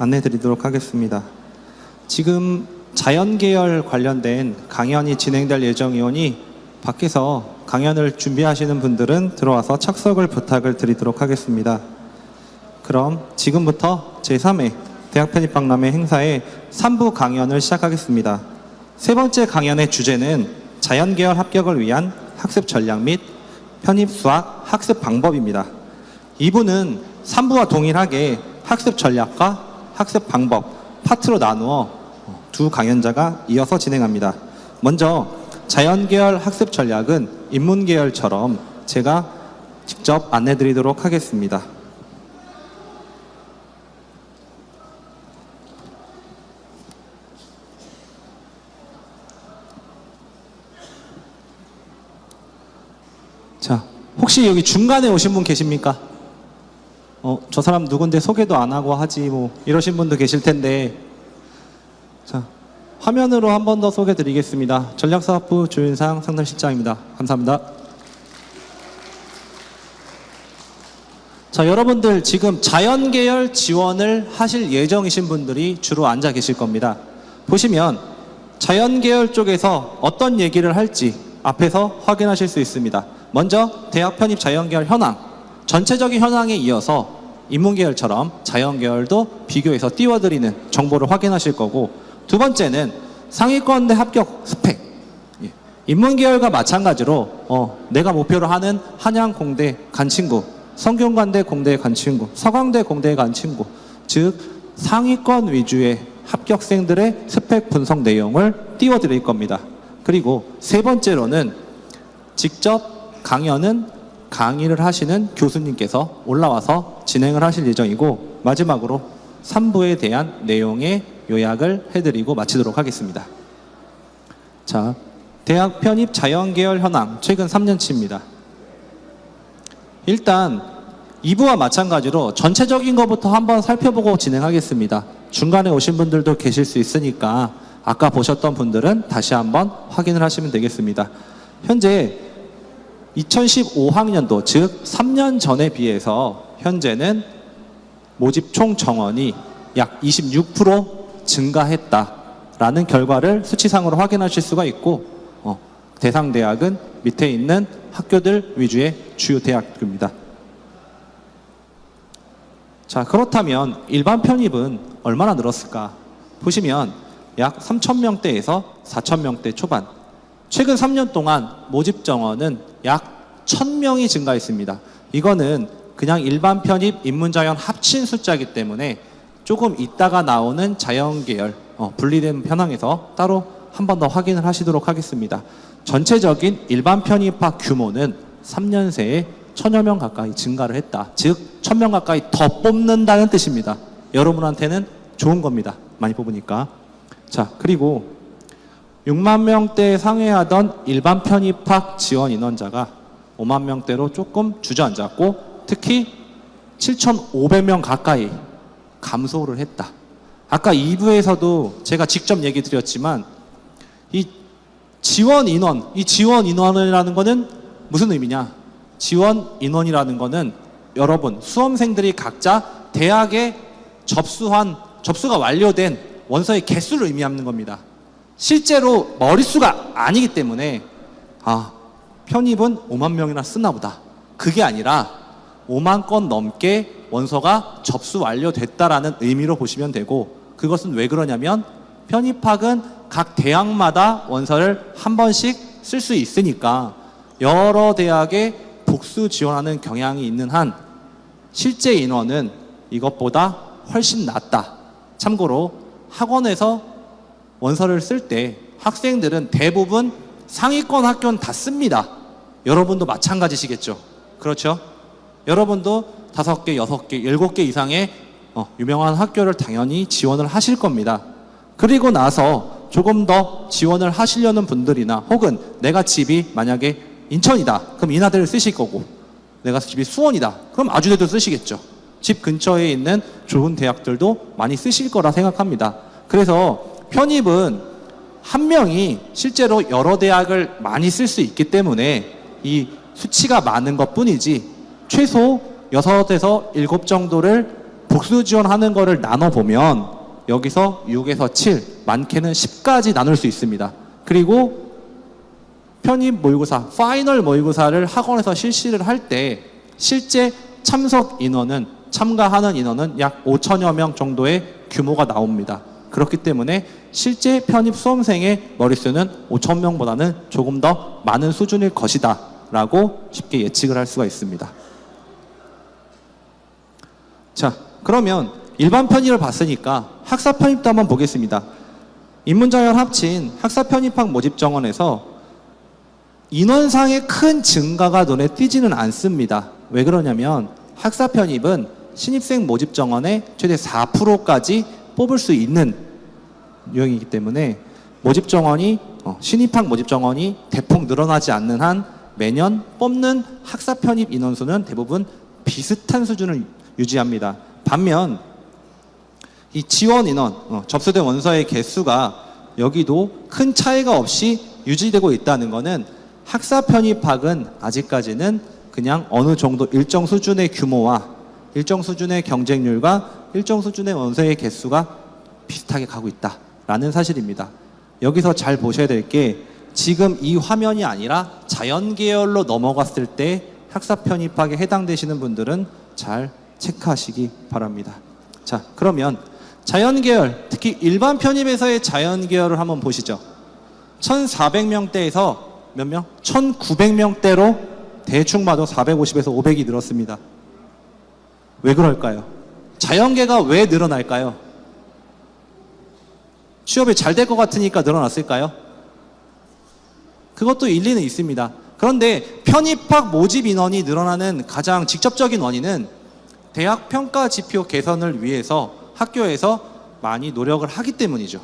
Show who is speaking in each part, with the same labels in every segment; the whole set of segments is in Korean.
Speaker 1: 안내 드리도록 하겠습니다. 지금 자연계열 관련된 강연이 진행될 예정이오니 밖에서 강연을 준비하시는 분들은 들어와서 착석을 부탁을 드리도록 하겠습니다. 그럼 지금부터 제3회 대학편입박람회 행사의 3부 강연을 시작하겠습니다. 세 번째 강연의 주제는 자연계열 합격을 위한 학습 전략 및 편입수학 학습 방법입니다. 2부는 3부와 동일하게 학습 전략과 학습 방법 파트로 나누어 두 강연자가 이어서 진행합니다. 먼저 자연계열 학습 전략은 인문계열처럼 제가 직접 안내 드리도록 하겠습니다. 자, 혹시 여기 중간에 오신 분 계십니까? 저 사람 누군데 소개도 안 하고 하지 뭐 이러신 분도 계실 텐데, 자, 화면으로 한 번 더 소개 드리겠습니다. 전략사업부 조윤상 상담실장입니다. 감사합니다. 자, 여러분들 지금 자연계열 지원을 하실 예정이신 분들이 주로 앉아 계실 겁니다. 보시면 자연계열 쪽에서 어떤 얘기를 할지 앞에서 확인하실 수 있습니다. 먼저 대학 편입 자연계열 현황, 전체적인 현황에 이어서 인문계열처럼 자연계열도 비교해서 띄워드리는 정보를 확인하실 거고, 두 번째는 상위권대 합격 스펙, 인문계열과 마찬가지로 내가 목표로 하는 한양공대 간 친구, 성균관대 공대에 간 친구, 서강대 공대에 간 친구, 즉 상위권 위주의 합격생들의 스펙 분석 내용을 띄워드릴 겁니다. 그리고 세 번째로는 직접 강의를 하시는 교수님께서 올라와서 진행을 하실 예정이고, 마지막으로 3부에 대한 내용의 요약을 해드리고 마치도록 하겠습니다. 자, 대학 편입 자연계열 현황 최근 3년치입니다. 일단 2부와 마찬가지로 전체적인 것부터 한번 살펴보고 진행하겠습니다. 중간에 오신 분들도 계실 수 있으니까 아까 보셨던 분들은 다시 한번 확인을 하시면 되겠습니다. 현재 2015학년도 즉 3년 전에 비해서 현재는 모집 총 정원이 약 26% 증가했다라는 결과를 수치상으로 확인하실 수가 있고, 대상 대학은 밑에 있는 학교들 위주의 주요 대학교입니다. 자, 그렇다면 일반 편입은 얼마나 늘었을까? 보시면 약 3,000명대에서 4,000명대 초반, 최근 3년 동안 모집 정원은 약 1,000명이 증가했습니다. 이거는 그냥 일반 편입, 인문자연 합친 숫자이기 때문에 조금 있다가 나오는 자연계열 분리된 현황에서 따로 한 번 더 확인을 하시도록 하겠습니다. 전체적인 일반 편입학 규모는 3년 새에 1,000여 명 가까이 증가를 했다. 즉 1,000명 가까이 더 뽑는다는 뜻입니다. 여러분한테는 좋은 겁니다. 많이 뽑으니까. 자, 그리고 6만 명대에 상회하던 일반 편입학 지원 인원자가 5만 명대로 조금 주저앉았고, 특히 7,500명 가까이 감소를 했다. 아까 2부에서도 제가 직접 얘기 드렸지만 이 지원 인원이라는 거는 무슨 의미냐? 지원 인원이라는 거는 여러분 수험생들이 각자 대학에 접수가 완료된 원서의 개수를 의미하는 겁니다. 실제로 머릿수가 아니기 때문에 편입은 5만 명이나 쓰나 보다, 그게 아니라 5만 건 넘게 원서가 접수 완료됐다라는 의미로 보시면 되고, 그것은 왜 그러냐면 편입학은 각 대학마다 원서를 한 번씩 쓸 수 있으니까 여러 대학에 복수 지원하는 경향이 있는 한 실제 인원은 이것보다 훨씬 낮다. 참고로 학원에서 원서를 쓸 때 학생들은 대부분 상위권 학교는 다 씁니다. 여러분도 마찬가지시겠죠? 그렇죠? 여러분도 5개, 6개, 7개 이상의 유명한 학교를 당연히 지원을 하실 겁니다. 그리고 나서 조금 더 지원을 하시려는 분들이나, 혹은 내가 집이 만약에 인천이다, 그럼 인하대를 쓰실 거고, 내가 집이 수원이다, 그럼 아주대도 쓰시겠죠. 집 근처에 있는 좋은 대학들도 많이 쓰실 거라 생각합니다. 그래서 편입은 한 명이 실제로 여러 대학을 많이 쓸 수 있기 때문에 이 수치가 많은 것 뿐이지, 최소 6에서 7 정도를 복수 지원하는 거를 나눠보면 여기서 6에서 7, 많게는 10까지 나눌 수 있습니다. 그리고 편입 모의고사, 파이널 모의고사를 학원에서 실시를 할 때 실제 참석 인원은, 참가하는 인원은 약 5천여 명 정도의 규모가 나옵니다. 그렇기 때문에 실제 편입 수험생의 머릿수는 5천 명보다는 조금 더 많은 수준일 것이다 라고 쉽게 예측을 할 수가 있습니다. 자, 그러면 일반 편입을 봤으니까 학사 편입도 한번 보겠습니다. 인문자연 합친 학사 편입학 모집 정원에서 인원상의 큰 증가가 눈에 띄지는 않습니다. 왜 그러냐면 학사 편입은 신입생 모집 정원의 최대 4%까지 뽑을 수 있는 유형이기 때문에 모집 정원이 신입학 모집 정원이 대폭 늘어나지 않는 한 매년 뽑는 학사 편입 인원수는 대부분 비슷한 수준을 유지합니다. 반면 이 지원 인원, 접수된 원서의 개수가 여기도 큰 차이가 없이 유지되고 있다는 것은 학사 편입학은 아직까지는 그냥 어느 정도 일정 수준의 규모와 일정 수준의 경쟁률과 일정 수준의 원서의 개수가 비슷하게 가고 있다라는 사실입니다. 여기서 잘 보셔야 될 게 지금 이 화면이 아니라 자연계열로 넘어갔을 때 학사 편입학에 해당되시는 분들은 잘 체크하시기 바랍니다. 자, 그러면 자연계열, 특히 일반 편입에서의 자연계열을 한번 보시죠. 1400명대에서 몇 명? 1900명대로 대충 봐도 450에서 500이 늘었습니다. 왜 그럴까요? 자연계가 왜 늘어날까요? 취업이 잘 될 것 같으니까 늘어났을까요? 그것도 일리는 있습니다. 그런데 편입학 모집 인원이 늘어나는 가장 직접적인 원인은 대학 평가 지표 개선을 위해서 학교에서 많이 노력을 하기 때문이죠.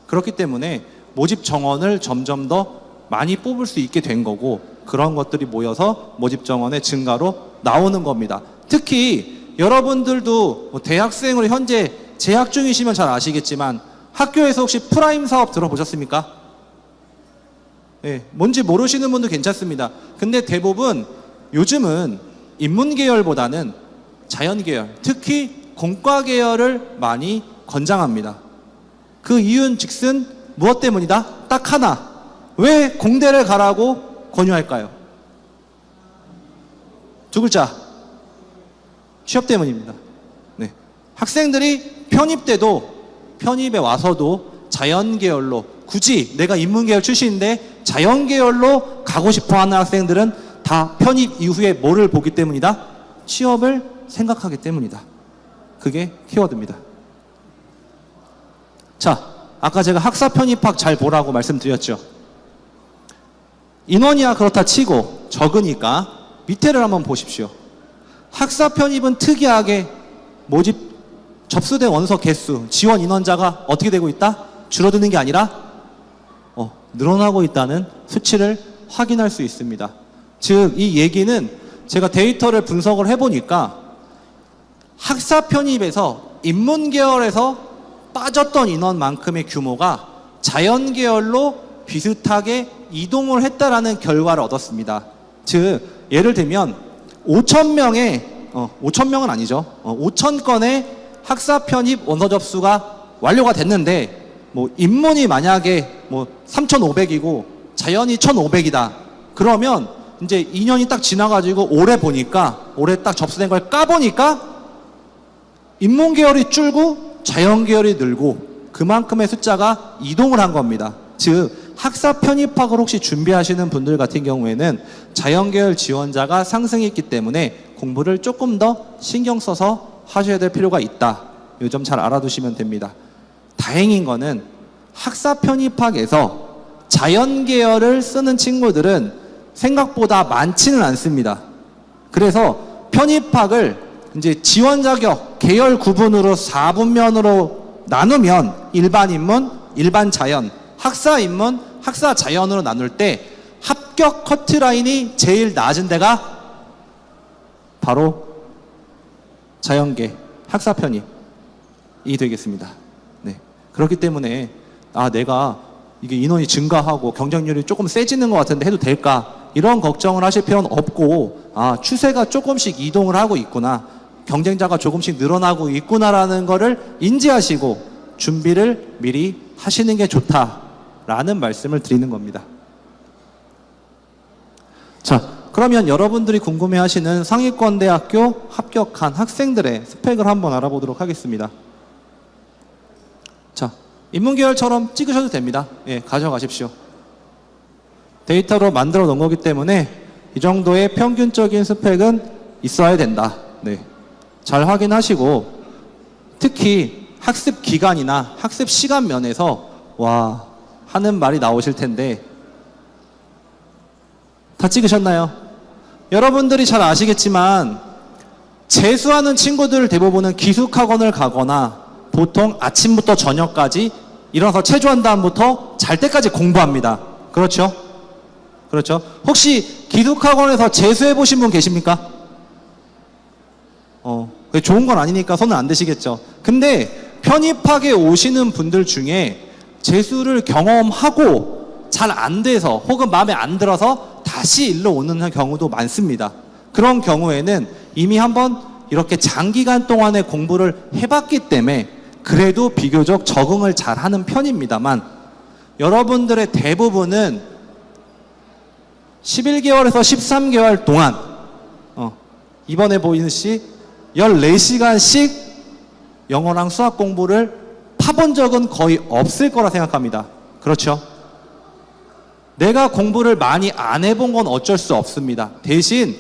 Speaker 1: 그렇기 때문에 모집 정원을 점점 더 많이 뽑을 수 있게 된 거고, 그런 것들이 모여서 모집 정원의 증가로 나오는 겁니다. 특히 여러분들도 대학생으로 현재 재학 중이시면 잘 아시겠지만 학교에서 혹시 프라임 사업 들어보셨습니까? 네, 뭔지 모르시는 분도 괜찮습니다. 근데 대부분 요즘은 인문계열보다는 자연계열, 특히 공과계열을 많이 권장합니다. 그 이유는 즉슨 무엇 때문이다? 딱 하나. 왜 공대를 가라고 권유할까요? 두 글자. 취업 때문입니다. 네. 학생들이 편입 때도, 편입에 와서도 자연계열로, 굳이 내가 인문계열 출신인데 자연계열로 가고 싶어 하는 학생들은 다 편입 이후에 뭐를 보기 때문이다? 취업을 생각하기 때문이다. 그게 키워드입니다. 자, 아까 제가 학사 편입학 잘 보라고 말씀드렸죠. 인원이야 그렇다 치고 적으니까 밑에를 한번 보십시오. 학사 편입은 특이하게 모집 접수된 원서 개수, 지원 인원자가 어떻게 되고 있다? 줄어드는 게 아니라 늘어나고 있다는 수치를 확인할 수 있습니다. 즉, 이 얘기는 제가 데이터를 분석을 해보니까 학사 편입에서 인문계열에서 빠졌던 인원만큼의 규모가 자연계열로 비슷하게 이동을 했다라는 결과를 얻었습니다. 즉, 예를 들면 5,000명은 아니죠. 5,000건의 학사 편입 원서 접수가 완료가 됐는데 인문이 만약에 3,500이고 자연이 1,500이다. 그러면 이제 2년이 딱 지나가지고 올해 딱 접수된 걸 까보니까 인문계열이 줄고 자연계열이 늘고 그만큼의 숫자가 이동을 한 겁니다. 즉, 학사 편입학을 혹시 준비하시는 분들 같은 경우에는 자연계열 지원자가 상승했기 때문에 공부를 조금 더 신경 써서 하셔야 될 필요가 있다. 이 점 잘 알아두시면 됩니다. 다행인 거는 학사 편입학에서 자연계열을 쓰는 친구들은 생각보다 많지는 않습니다. 그래서 편입학을 이제 지원 자격 계열 구분으로 4분면으로 나누면 일반 인문, 일반 자연, 학사 인문, 학사 자연으로 나눌 때 합격 커트라인이 제일 낮은 데가 바로 자연계, 학사 편입이 되겠습니다. 네. 그렇기 때문에 내가 이게 인원이 증가하고 경쟁률이 조금 세지는 것 같은데 해도 될까? 이런 걱정을 하실 필요는 없고 추세가 조금씩 이동을 하고 있구나. 경쟁자가 조금씩 늘어나고 있구나라는 거를 인지하시고 준비를 미리 하시는 게 좋다라는 말씀을 드리는 겁니다. 자, 그러면 여러분들이 궁금해하시는 상위권 대학교 합격한 학생들의 스펙을 한번 알아보도록 하겠습니다. 자, 인문계열처럼 찍으셔도 됩니다. 예, 가져가십시오. 데이터로 만들어 놓은 거기 때문에 이 정도의 평균적인 스펙은 있어야 된다. 네, 잘 확인하시고 특히 학습 기간이나 학습 시간 면에서 와 하는 말이 나오실 텐데 다 찍으셨나요? 여러분들이 잘 아시겠지만 재수하는 친구들 대부분은 기숙학원을 가거나 보통 아침부터 저녁까지 일어나서 체조한 다음부터 잘 때까지 공부합니다. 그렇죠? 그렇죠? 혹시 기숙학원에서 재수해 보신 분 계십니까? 그게 좋은 건 아니니까 손은 안 드시겠죠. 근데 편입학에 오시는 분들 중에 재수를 경험하고 잘 안 돼서 혹은 마음에 안 들어서 다시 일로 오는 경우도 많습니다. 그런 경우에는 이미 한번 이렇게 장기간 동안의 공부를 해봤기 때문에 그래도 비교적 적응을 잘하는 편입니다만 여러분들의 대부분은 11개월에서 13개월 동안 이번에 보이듯이 14시간씩 영어랑 수학 공부를 파본 적은 거의 없을 거라 생각합니다. 그렇죠? 내가 공부를 많이 안 해본 건 어쩔 수 없습니다. 대신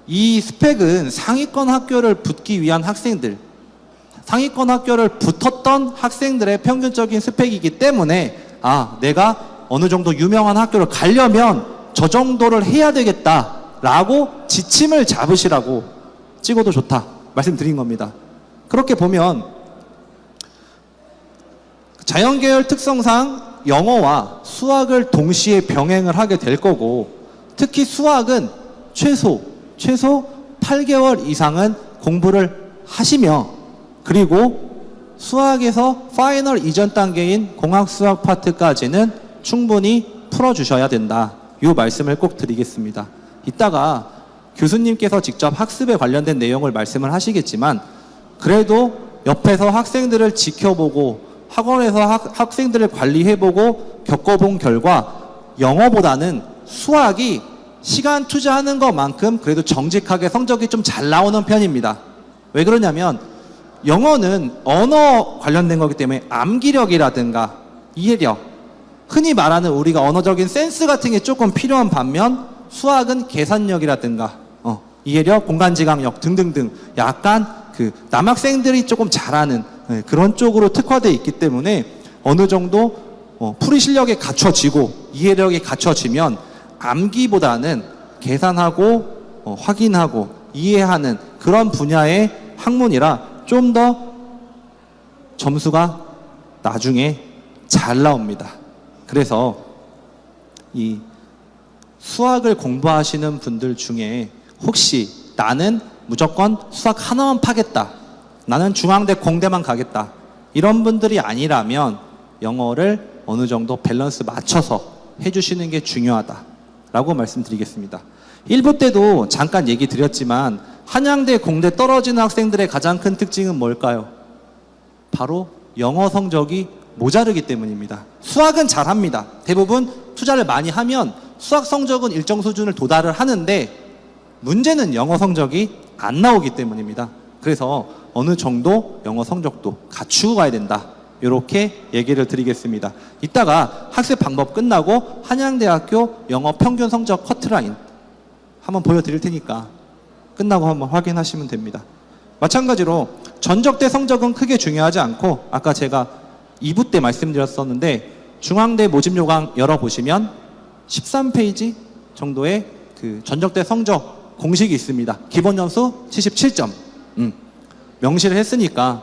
Speaker 1: 이 스펙은 상위권 학교를 붙기 위한 학생들, 상위권 학교를 붙었던 학생들의 평균적인 스펙이기 때문에 내가 어느 정도 유명한 학교를 가려면 저 정도를 해야 되겠다라고 지침을 잡으시라고 찍어도 좋다 말씀드린 겁니다. 그렇게 보면 자연계열 특성상 영어와 수학을 동시에 병행을 하게 될 거고 특히 수학은 최소 8개월 이상은 공부를 하시며 그리고 수학에서 파이널 이전 단계인 공학수학 파트까지는 충분히 풀어주셔야 된다. 이 말씀을 꼭 드리겠습니다. 이따가 교수님께서 직접 학습에 관련된 내용을 말씀을 하시겠지만 그래도 옆에서 학생들을 지켜보고 학원에서 학생들을 관리해보고 겪어본 결과 영어보다는 수학이 시간 투자하는 것만큼 그래도 정직하게 성적이 좀 잘 나오는 편입니다. 왜 그러냐면 영어는 언어 관련된 거기 때문에 암기력이라든가 이해력, 흔히 말하는 우리가 언어적인 센스 같은 게 조금 필요한 반면 수학은 계산력이라든가 이해력, 공간지각력 등등등 약간 그 남학생들이 조금 잘하는 그런 쪽으로 특화되어 있기 때문에 어느 정도 풀이 실력이 갖춰지고 이해력이 갖춰지면 암기보다는 계산하고 확인하고 이해하는 그런 분야의 학문이라 좀 더 점수가 나중에 잘 나옵니다. 그래서 이 수학을 공부하시는 분들 중에 혹시 나는 무조건 수학 하나만 파겠다, 나는 중앙대 공대만 가겠다 이런 분들이 아니라면 영어를 어느 정도 밸런스 맞춰서 해주시는 게 중요하다 라고 말씀드리겠습니다. 1부 때도 잠깐 얘기 드렸지만 한양대 공대 떨어지는 학생들의 가장 큰 특징은 뭘까요? 바로 영어 성적이 모자르기 때문입니다. 수학은 잘합니다. 대부분 투자를 많이 하면 수학 성적은 일정 수준을 도달을 하는데 문제는 영어 성적이 안 나오기 때문입니다. 그래서 어느 정도 영어 성적도 갖추고 가야 된다. 이렇게 얘기를 드리겠습니다. 이따가 학습 방법 끝나고 한양대학교 영어 평균 성적 커트라인 한번 보여드릴 테니까 끝나고 한번 확인하시면 됩니다. 마찬가지로 전적대 성적은 크게 중요하지 않고 아까 제가 2부 때 말씀드렸었는데 중앙대 모집 요강 열어보시면 13페이지 정도의 그 전적대 성적 공식이 있습니다. 기본 점수 77점. 명시를 했으니까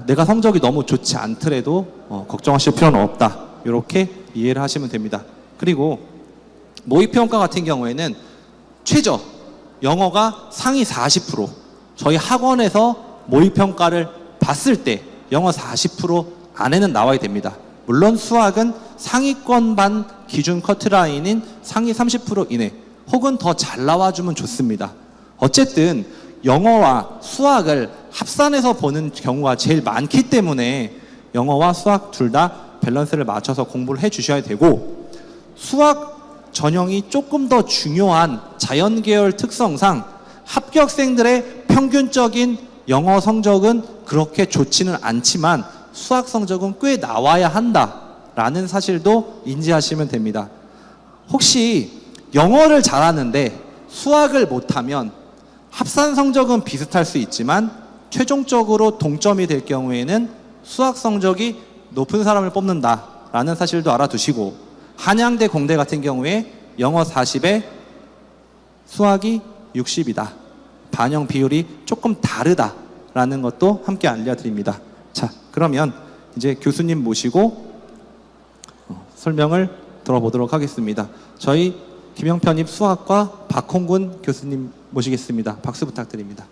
Speaker 1: 내가 성적이 너무 좋지 않더라도 걱정하실 필요는 없다. 이렇게 이해를 하시면 됩니다. 그리고 모의평가 같은 경우에는 최저 영어가 상위 40%, 저희 학원에서 모의평가를 봤을 때 영어 40% 안에는 나와야 됩니다. 물론 수학은 상위권 반 기준 커트라인인 상위 30% 이내 혹은 더 잘 나와주면 좋습니다. 어쨌든 영어와 수학을 합산해서 보는 경우가 제일 많기 때문에 영어와 수학 둘 다 밸런스를 맞춰서 공부를 해 주셔야 되고, 수학 전형이 조금 더 중요한 자연계열 특성상 합격생들의 평균적인 영어 성적은 그렇게 좋지는 않지만 수학 성적은 꽤 나와야 한다라는 사실도 인지하시면 됩니다. 혹시 영어를 잘하는데 수학을 못하면 합산 성적은 비슷할 수 있지만 최종적으로 동점이 될 경우에는 수학 성적이 높은 사람을 뽑는다라는 사실도 알아두시고, 한양대, 공대 같은 경우에 영어 40에 수학이 60이다. 반영 비율이 조금 다르다라는 것도 함께 알려드립니다. 자, 그러면 이제 교수님 모시고 설명을 들어보도록 하겠습니다. 저희 김영편입 수학과 박홍군 교수님 모시겠습니다. 박수 부탁드립니다.